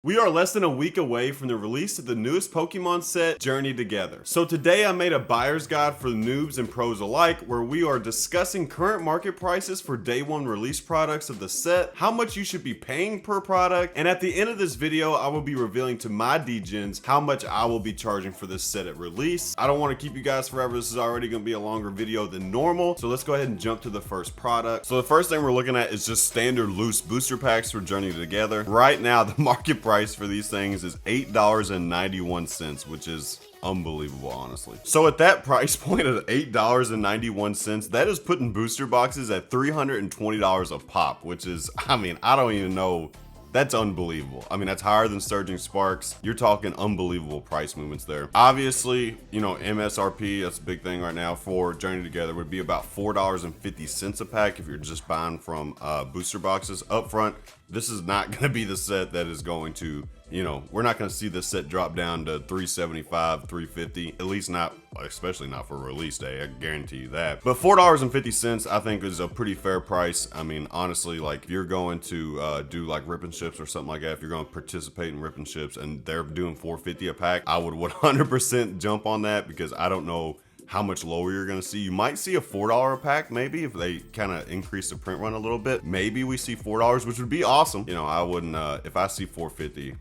We are less than a week away from the release of the newest Pokemon set, Journey Together. So today I made a buyer's guide for the noobs and pros alike, where we are discussing current market prices for day one release products of the set, how much you should be paying per product, and at the end of this video, I will be revealing to my DGens how much I will be charging for this set at release. I don't want to keep you guys forever. This is already going to be a longer video than normal. So let's go ahead and jump to the first product. So the first thing we're looking at is just standard loose booster packs for Journey Together. Right now, the market price for these things is $8.91, which is unbelievable, honestly. So at that price point of $8.91, that is putting booster boxes at $320 a pop, which is, I mean, I don't even know. That's unbelievable. I mean, that's higher than Surging Sparks. You're talking unbelievable price movements there. Obviously, you know, MSRP, that's a big thing right now for Journey Together, would be about $4.50 a pack if you're just buying from booster boxes up front. This is not gonna be the set that is going to, you know, we're not gonna see this set drop down to $375, $350, at least not, especially not for release day, I guarantee you that. But $4.50 I think is a pretty fair price. I mean, honestly, like if you're going to do like Rip and Ships or something like that, if you're gonna participate in Rip and Ships and they're doing $4.50 a pack, I would 100% jump on that, because I don't know how much lower you're gonna see. You might see a $4 a pack, maybe, if they kind of increase the print run a little bit. Maybe we see $4, which would be awesome. You know, I wouldn't, if I see $4.50,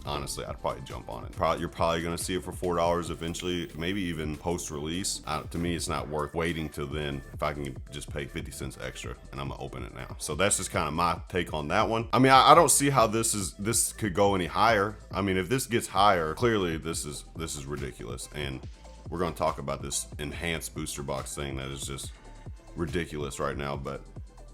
honestly, I'd probably jump on it. You're probably gonna see it for $4 eventually, maybe even post-release. To me, it's not worth waiting till then if I can just pay 50 cents extra, and I'm gonna open it now. So that's just kind of my take on that one. I mean, I don't see how this could go any higher. I mean, if this gets higher, clearly this is ridiculous, and we're going to talk about this enhanced booster box thing that is just ridiculous right now, but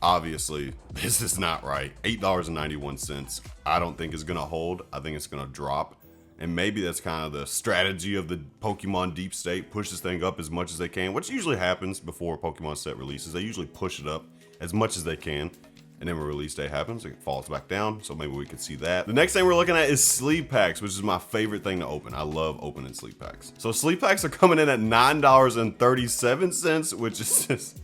obviously this is not right. $8.91 I don't think is going to hold. I think it's going to drop, and maybe that's kind of the strategy of the Pokemon deep state. Push this thing up as much as they can, which usually happens before a Pokemon set releases. They usually push it up as much as they can, and then when release day happens, it falls back down. So maybe we could see that. The next thing we're looking at is sleeve packs, which is my favorite thing to open. I love opening sleeve packs. So sleeve packs are coming in at $9.37, which is just,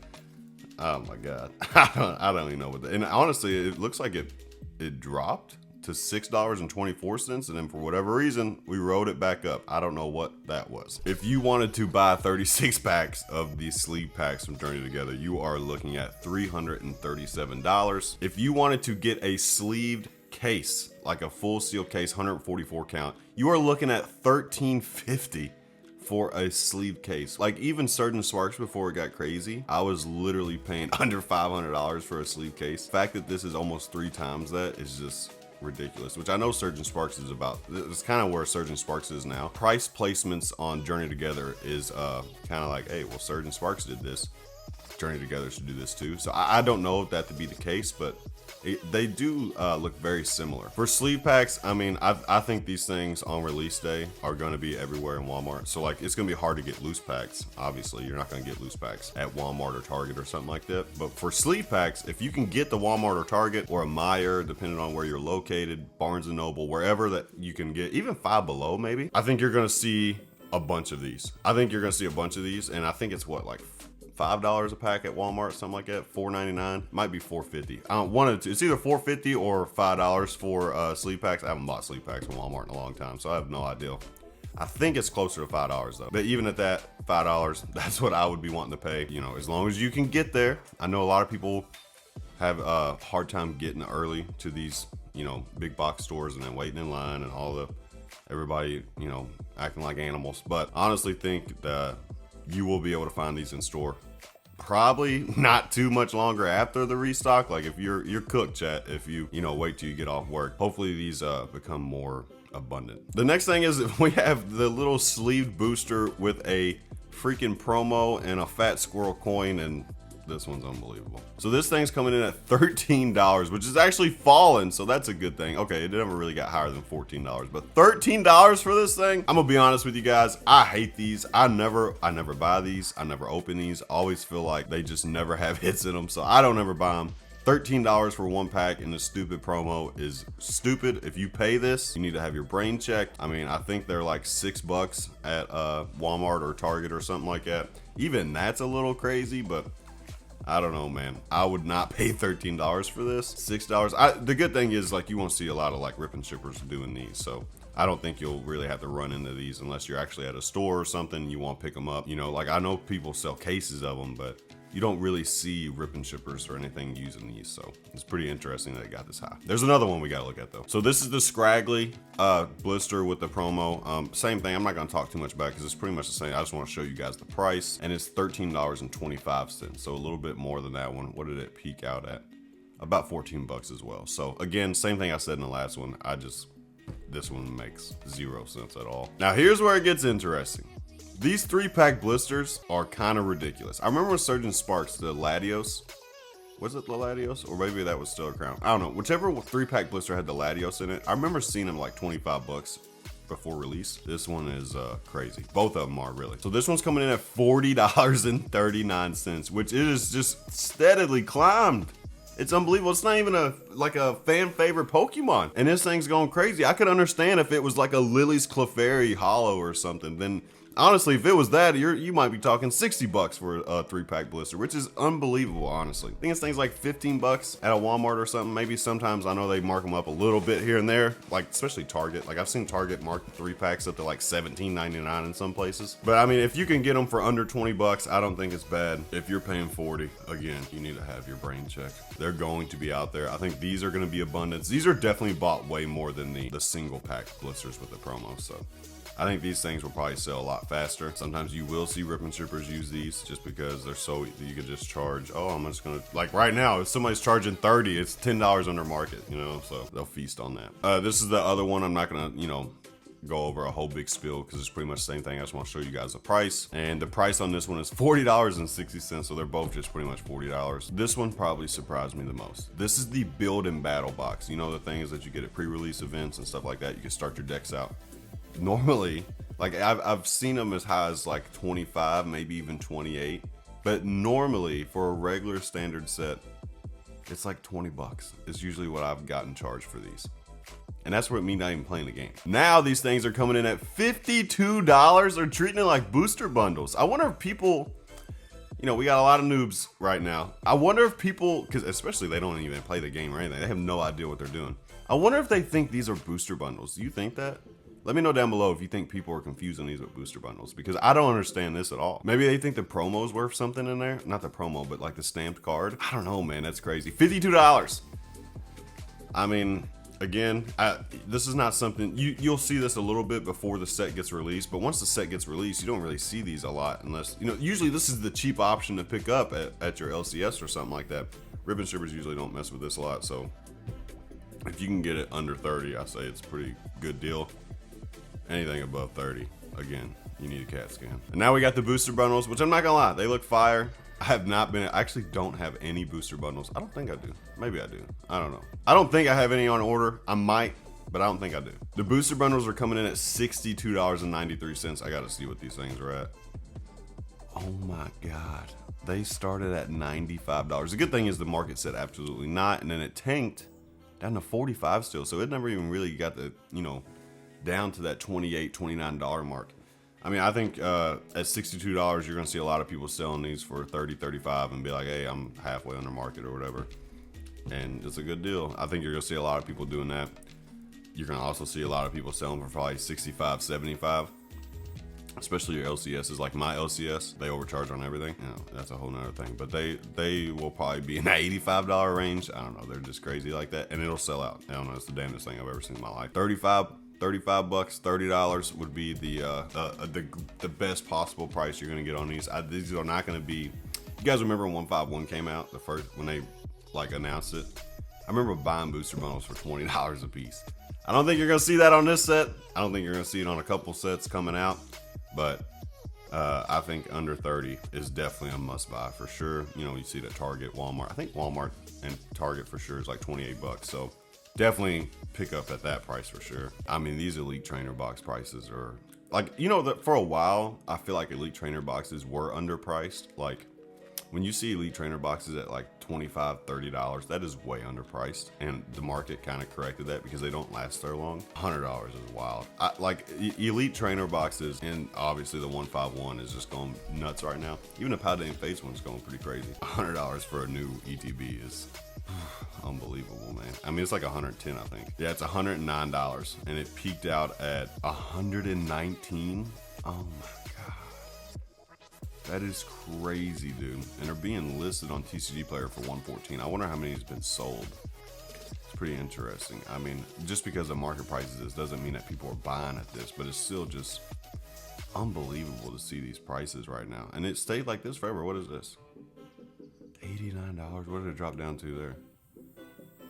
oh my God. I don't even know what that, and honestly, it looks like it dropped to $6.24, and then for whatever reason we rode it back up. I don't know what that was. If you wanted to buy 36 packs of these sleeve packs from Journey Together, you are looking at $337. If you wanted to get a sleeved case, like a full seal case, 144 count, you are looking at $13.50 for a sleeve case. Like even Surging Sparks, before it got crazy, I was literally paying under $500 for a sleeve case. The fact that this is almost 3 times that is just ridiculous, which I know Surging Sparks is about. It's kind of where Surging Sparks is now. Price placements on Journey Together is kind of like, hey, well, Surging Sparks did this, Journey Together should do this too. So I don't know if that to be the case, but they do look very similar. For sleeve packs, I mean, I think these things on release day are going to be everywhere in Walmart. So like, it's going to be hard to get loose packs. Obviously, you're not going to get loose packs at Walmart or Target or something like that. But for sleeve packs, if you can get the Walmart or Target or a Meijer, depending on where you're located, Barnes & Noble, wherever that you can get, even Five Below maybe, I think you're going to see a bunch of these. I think you're going to see a bunch of these, and I think it's what, like $5 a pack at Walmart, something like that. $4.99, might be $4.50. I don't want it to. It's either $4.50 or $5 for sleeve packs. I haven't bought sleeve packs from Walmart in a long time, so I have no idea. I think it's closer to $5 though. But even at that $5, that's what I would be wanting to pay. You know, as long as you can get there. I know a lot of people have a hard time getting early to these, you know, big box stores and then waiting in line and all the everybody, you know, acting like animals. But I honestly think that you will be able to find these in store probably not too much longer after the restock. Like if you're cooked, chat, if you know, wait till you get off work. Hopefully these become more abundant. The next thing is we have the little sleeved booster with a freaking promo and a fat squirrel coin, and this one's unbelievable. So this thing's coming in at $13, which is actually fallen, so that's a good thing. Okay, it never really got higher than $14, but $13 for this thing? I'm gonna be honest with you guys, I hate these. I never buy these. I never open these. I always feel like they just never have hits in them, so I don't ever buy them. $13 for one pack in a stupid promo is stupid. If you pay this, you need to have your brain checked. I mean, I think they're like $6 at Walmart or Target or something like that. Even that's a little crazy, but I don't know, man. I would not pay $13 for this. $6. The good thing is, like, you won't see a lot of like rip and shippers doing these, so I don't think you'll really have to run into these unless you're actually at a store or something. You want to pick them up. You know, like I know people sell cases of them, but you don't really see rip and shippers or anything using these. So it's pretty interesting that it got this high. There's another one we got to look at though. So this is the Scraggly blister with the promo. Same thing. I'm not going to talk too much about it because it's pretty much the same. I just want to show you guys the price, and it's $13.25. So a little bit more than that one. What did it peak out at? About 14 bucks as well. So again, same thing I said in the last one. This one makes 0 sense at all. Now here's where it gets interesting. These 3-pack blisters are kind of ridiculous. I remember when Surgeon Sparks, the Latios, was it the Latios? Or maybe that was still a crown. I don't know. Whichever 3-pack blister had the Latios in it, I remember seeing them like 25 bucks before release. This one is crazy. Both of them are really. So this one's coming in at $40.39, which it is just steadily climbed. It's unbelievable. It's not even a fan favorite Pokemon, and this thing's going crazy. I could understand if it was like a Lily's Clefairy Hollow or something. Then honestly, if it was that, you might be talking 60 bucks for a 3-pack blister, which is unbelievable, honestly. I think this thing's like 15 bucks at a Walmart or something. Maybe sometimes I know they mark them up a little bit here and there, like especially Target. Like I've seen Target mark 3-packs up to like $17.99 in some places. But I mean, if you can get them for under 20 bucks, I don't think it's bad. If you're paying 40, again, you need to have your brain checked. They're going to be out there. I think these are going to be abundance. These are definitely bought way more than the single pack blisters with the promo. So I think these things will probably sell a lot faster. Sometimes you will see rip and shippers use these just because they're so, you could just charge, oh, I'm just gonna, like right now, if somebody's charging 30, it's $10 under market, you know, so they'll feast on that. This is the other one. I'm not gonna, you know, go over a whole big spiel because it's pretty much the same thing. I just want to show you guys the price, and the price on this one is $40.60, so they're both just pretty much $40. This one probably surprised me the most. This is the build and battle box. You know, the thing is that you get at pre-release events and stuff like that. You can start your decks out. Normally, like I've seen them as high as like 25, maybe even 28, but normally for a regular standard set, it's like 20 bucks. It's usually what I've gotten charged for these. And that's what me not even playing the game. Now these things are coming in at $52. They're treating it like booster bundles. I wonder if people, you know, we got a lot of noobs right now. I wonder if people, because especially they don't even play the game or anything. They have no idea what they're doing. I wonder if they think these are booster bundles. Do you think that? Let me know down below if you think people are confusing these with booster bundles, because I don't understand this at all. Maybe they think the promo's worth something in there. Not the promo, but like the stamped card. I don't know, man. That's crazy. $52. I mean, again, this is not something, you'll see this a little bit before the set gets released, but once the set gets released, you don't really see these a lot unless, you know, usually this is the cheap option to pick up at your LCS or something like that. Ribbon shippers usually don't mess with this a lot, so if you can get it under 30, I say it's a pretty good deal. Anything above 30, again, you need a CAT scan. And now we got the booster bundles, which I'm not gonna lie, they look fire. I actually don't have any booster bundles. I don't think I do. Maybe I do. I don't know. I don't think I have any on order. I might, but I don't think I do. The booster bundles are coming in at $62.93. I gotta see what these things are at. Oh my God. They started at $95. The good thing is the market said absolutely not, and then it tanked down to 45 still. So it never even really got the, you know, down to that $28, $29 mark. I mean, I think at $62, you're gonna see a lot of people selling these for 30, 35 and be like, hey, I'm halfway under market or whatever. And it's a good deal. I think you're gonna see a lot of people doing that. You're gonna also see a lot of people selling for probably 65, 75. Especially your LCSs, like my LCS, they overcharge on everything. You know, that's a whole nother thing. But they will probably be in the $85 range. I don't know, they're just crazy like that. And it'll sell out. I don't know, it's the damnedest thing I've ever seen in my life. 35 bucks, $30 would be the best possible price you're gonna get on these. These are not gonna be, you guys remember when 151 came out, the first, when they like announced it? I remember buying booster bundles for $20 a piece. I don't think you're gonna see that on this set. I don't think you're gonna see it on a couple sets coming out, but I think under 30 is definitely a must buy for sure. You know, you see that Target, Walmart. I think Walmart and Target for sure is like 28 bucks. So definitely pick up at that price for sure. I mean, these Elite Trainer box prices are like, you know, that for a while, I feel like Elite Trainer boxes were underpriced. Like when you see Elite Trainer boxes at like $25, $30. That is way underpriced, and the market kind of corrected that because they don't last so long. $100 is wild. Like elite trainer boxes, and obviously the 151 is just going nuts right now. Even the Paldean Face one's going pretty crazy. $100 for a new ETB is unbelievable, man. I mean, it's like 110, I think. Yeah, it's $109, and it peaked out at 119. Oh my god, that is crazy, dude. And they're being listed on TCG Player for 114. I wonder how many has been sold. It's pretty interesting. I mean, just because the market prices this doesn't mean that people are buying at this, but it's still just unbelievable to see these prices right now. And it stayed like this forever. What is this? $89. What did it drop down to there?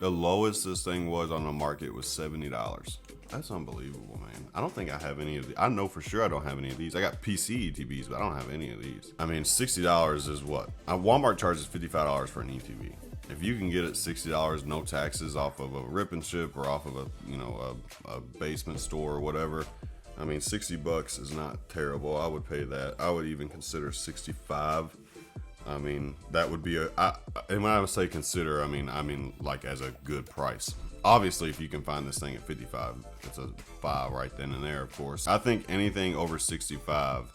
The lowest this thing was on the market was $70. That's unbelievable, man. I don't think I have any of these. I know for sure I don't have any of these. I got PC ETBs, but I don't have any of these. I mean, $60 is what? Walmart charges $55 for an ETB. If you can get it $60, no taxes, off of a rip and ship or off of a, you know, a basement store or whatever, I mean, 60 bucks is not terrible. I would pay that. I would even consider 65. I mean, that would be and when I would say consider, I mean like as a good price. Obviously, if you can find this thing at 55, it's a buy right then and there, of course. I think anything over 65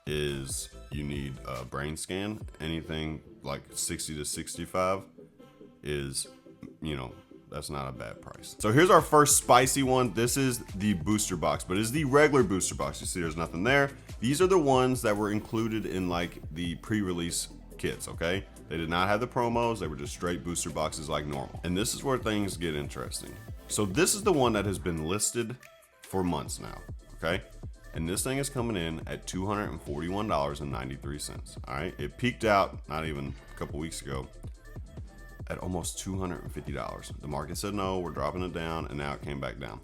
is, you need a brain scan. Anything like 60 to 65 is, you know, that's not a bad price. So here's our first spicy one. This is the booster box, but it's the regular booster box. You see there's nothing there. These are the ones that were included in like the pre-release kits, okay? They did not have the promos. They were just straight booster boxes like normal. And this is where things get interesting. So this is the one that has been listed for months now, okay? And this thing is coming in at $241.93, all right? It peaked out not even a couple weeks ago at almost $250. The market said no, we're dropping it down, and now it came back down.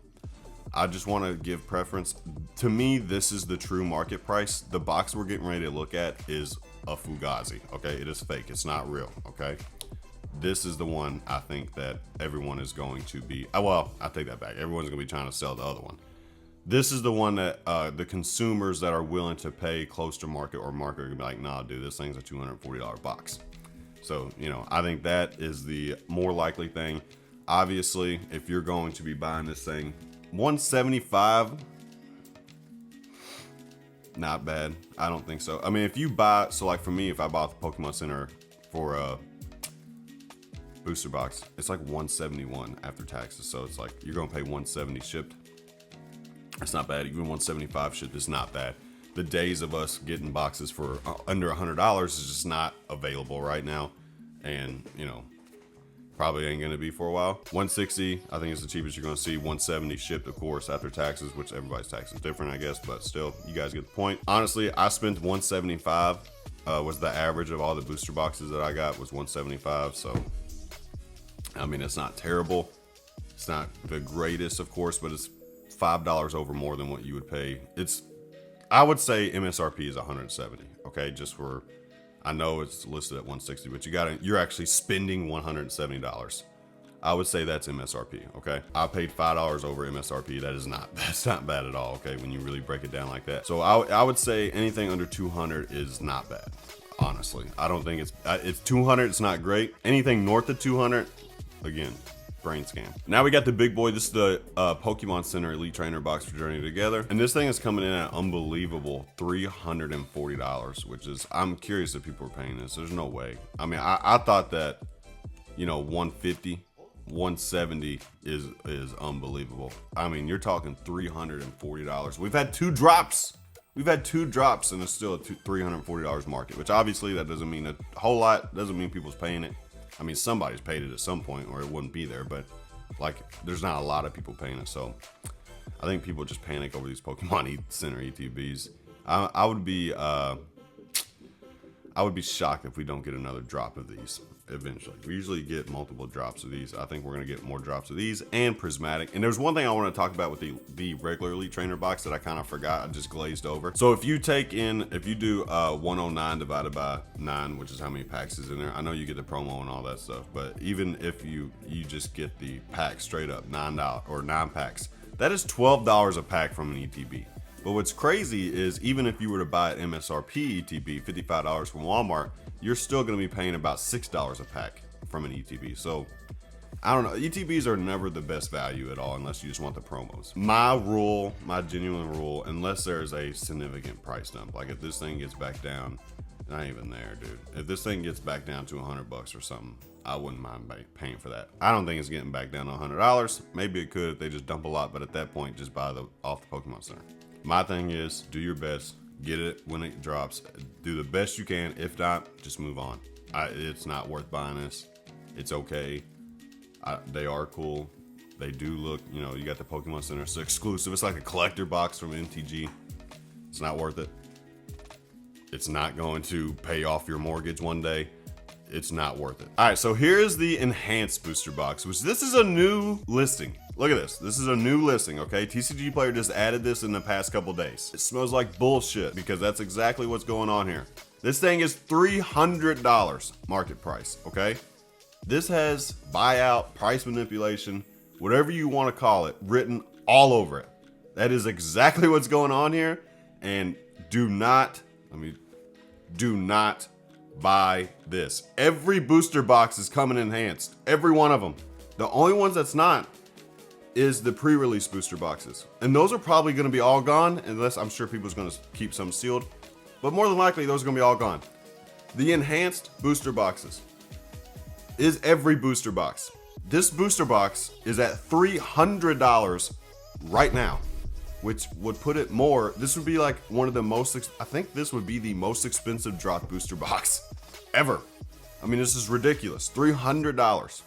I just want to give preference. To me, this is the true market price. The box we're getting ready to look at is a Fugazi, okay? It is fake, it's not real, okay? This is the one I think that everyone is going to be, well, I take that back. Everyone's gonna be trying to sell the other one. This is the one that the consumers that are willing to pay close to market or market are gonna be like, nah, dude, this thing's a $240 box. So, you know, I think that is the more likely thing. Obviously, if you're going to be buying this thing, $175, not bad. I don't think so. I mean, if you buy, so like for me, if I bought the Pokemon Center for a booster box, it's like $171 after taxes. So it's like you're gonna pay $170 shipped. That's not bad. Even $175 shipped is not bad. The days of us getting boxes for under $100 is just not available right now, and you know, probably ain't gonna be for a while. $160, I think it's the cheapest you're gonna see. $170 shipped, of course, after taxes, which everybody's tax is different, I guess, but still, you guys get the point. Honestly, I spent $175. Was the average of all the booster boxes that I got was $175. So, I mean, it's not terrible. It's not the greatest, of course, but it's $5 over more than what you would pay. I would say MSRP is $170, okay? Just for, I know it's listed at $160, but you're actually spending $170. I would say that's MSRP, okay? I paid $5 over MSRP. that's not bad at all, okay? When you really break it down like that. So I would say anything under 200 is not bad, honestly. I don't think it's 200, it's not great. Anything north of 200, again, brain scan. Now we got the big boy. This is the Pokemon Center Elite Trainer box for Journey Together, and this thing is coming in at unbelievable $340, which is, I'm curious if people are paying this. There's no way. I mean, I thought that, you know, 150, 170 is unbelievable. I mean, you're talking $340. We've had two drops, and it's still a $340 market, which obviously that doesn't mean a whole lot. Doesn't mean people's paying it. I mean, somebody's paid it at some point or it wouldn't be there, but like there's not a lot of people paying it. So I think people just panic over these Pokemon Center ETBs. I would be shocked if we don't get another drop of these eventually. We usually get multiple drops of these. I think we're gonna get more drops of these and prismatic. And there's one thing I want to talk about with the regular Elite Trainer box that I kind of forgot. I just glazed over. So if you do 109 divided by 9, which is how many packs is in there. I know you get the promo and all that stuff, but even if you just get the pack straight up, $9 or 9 packs, that is $12 a pack from an ETB. But what's crazy is even if you were to buy an MSRP ETB, $55 from Walmart, you're still going to be paying about $6 a pack from an ETB. So I don't know. ETBs are never the best value at all unless you just want the promos. My rule, my genuine rule, unless there's a significant price dump, like if this thing gets back down, not even there, dude. If this thing gets back down to $100 or something, I wouldn't mind paying for that. I don't think it's getting back down to $100. Maybe it could if they just dump a lot, but at that point, just buy off the Pokemon Center. My thing is, do your best, get it when it drops, do the best you can. If not, just move on. It's not worth buying this. It's okay. They are cool. They do look, you know, you got the Pokemon Center. It's exclusive. It's like a collector box from MTG. It's not worth it. It's not going to pay off your mortgage one day. It's not worth it. All right, so here's the enhanced booster box, which this is a new listing. Look at this. This is a new listing, okay? TCG Player just added this in the past couple days. It smells like bullshit because that's exactly what's going on here. This thing is $300 market price, okay? This has buyout, price manipulation, whatever you want to call it, written all over it. That is exactly what's going on here. And do not buy this. Every booster box is coming enhanced. Every one of them. The only ones that's not is the pre-release booster boxes. And those are probably going to be all gone, unless I'm sure people's going to keep some sealed. But more than likely, those are going to be all gone. The enhanced booster boxes is every booster box. This booster box is at $300 right now, which would put it more. This would be like one of the most, I think this would be the most expensive drop booster box ever. I mean, this is ridiculous. $300.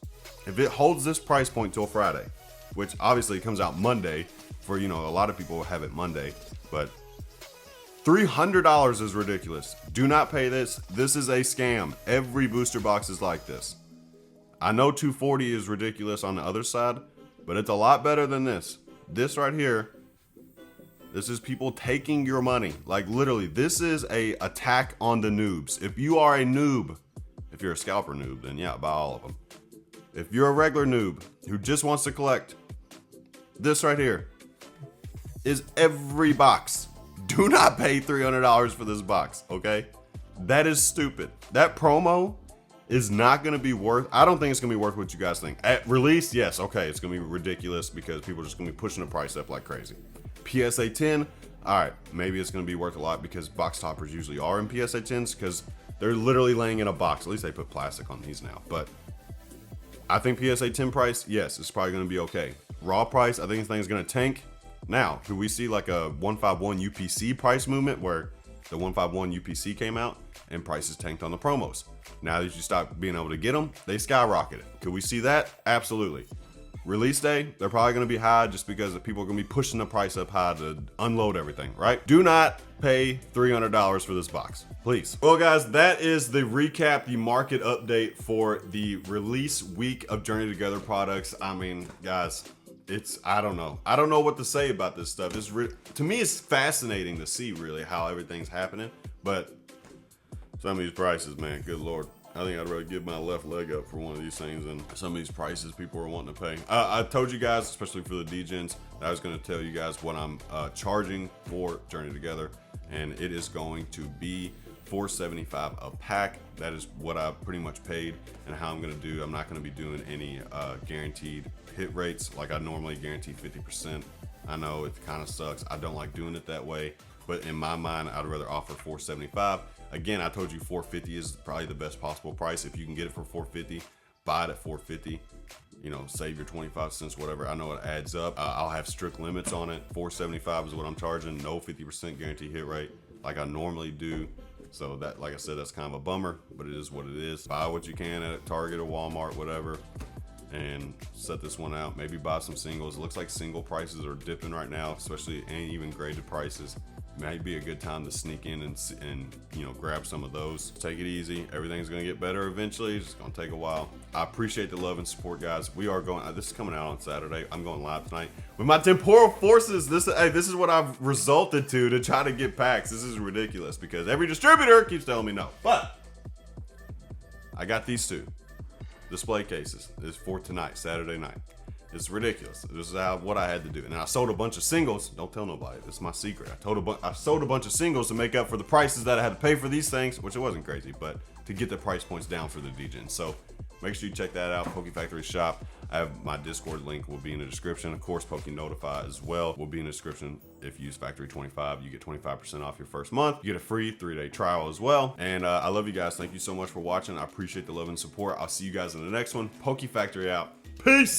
If it holds this price point till Friday, which obviously comes out Monday for, you know, a lot of people will have it Monday, but $300 is ridiculous. Do not pay this. This is a scam. Every booster box is like this. I know 240 is ridiculous on the other side, but it's a lot better than this. This right here, this is people taking your money. Like literally, this is a attack on the noobs. If you are a noob, if you're a scalper noob, then yeah, buy all of them. If you're a regular noob who just wants to collect, this right here is every box. Do not pay $300 for this box, okay? That is stupid. That promo is not going to be worth, I don't think it's going to be worth what you guys think. At release, yes, okay, it's going to be ridiculous because people are just going to be pushing the price up like crazy. PSA 10, all right, maybe it's going to be worth a lot because box toppers usually are in PSA 10s because they're literally laying in a box. At least they put plastic on these now. But I think PSA 10 price, yes, it's probably going to be okay. Raw price, I think this thing's going to tank. Now, do we see like a 151 UPC price movement where the 151 UPC came out and prices tanked on the promos? Now that you stop being able to get them, they skyrocketed. Could we see that? Absolutely. Release day, they're probably going to be high just because the people are going to be pushing the price up high to unload everything, right? Do not pay $300 for this box, please. Well, guys, that is the recap, the market update for the release week of Journey Together products. I mean, guys, I don't know. I don't know what to say about this stuff. To me, it's fascinating to see really how everything's happening, but some of these prices, man, good Lord. I think I'd rather give my left leg up for one of these things than some of these prices people are wanting to pay. I told you guys, especially for the D-Gens, that I was going to tell you guys what I'm charging for Journey Together, and it is going to be $4.75 a pack. That is what I pretty much paid, and how I'm going to do. I'm not going to be doing any guaranteed hit rates like I normally guarantee 50%. I know it kind of sucks. I don't like doing it that way, but in my mind, I'd rather offer $4.75. Again, I told you $4.50 is probably the best possible price. If you can get it for $4.50, buy it at $4.50. You know, save your 25 cents, whatever. I know it adds up. I'll have strict limits on it. $4.75 is what I'm charging. No 50% guarantee hit rate like I normally do. So that, like I said, that's kind of a bummer, but it is what it is. Buy what you can at Target or Walmart, whatever, and set this one out. Maybe buy some singles. It looks like single prices are dipping right now, especially and even graded prices. Might be a good time to sneak in and you know, grab some of those. Take it easy. Everything's gonna get better eventually. It's just gonna take a while. I appreciate the love and support, guys. We are going. This is coming out on Saturday. I'm going live tonight with my temporal forces. This is what I've resulted to try to get packs. This is ridiculous because every distributor keeps telling me no. But I got these two display cases. This is for tonight, Saturday night. It's ridiculous. This is what I had to do. And I sold a bunch of singles. Don't tell nobody. This is my secret. I sold a bunch of singles to make up for the prices that I had to pay for these things, which it wasn't crazy, but to get the price points down for the DJs. So make sure you check that out. PokeFactory shop. I have my Discord link will be in the description. Of course, PokeNotify as well will be in the description. If you use Factory25, you get 25% off your first month. You get a free 3-day trial as well. And I love you guys. Thank you so much for watching. I appreciate the love and support. I'll see you guys in the next one. PokeFactory out. Peace.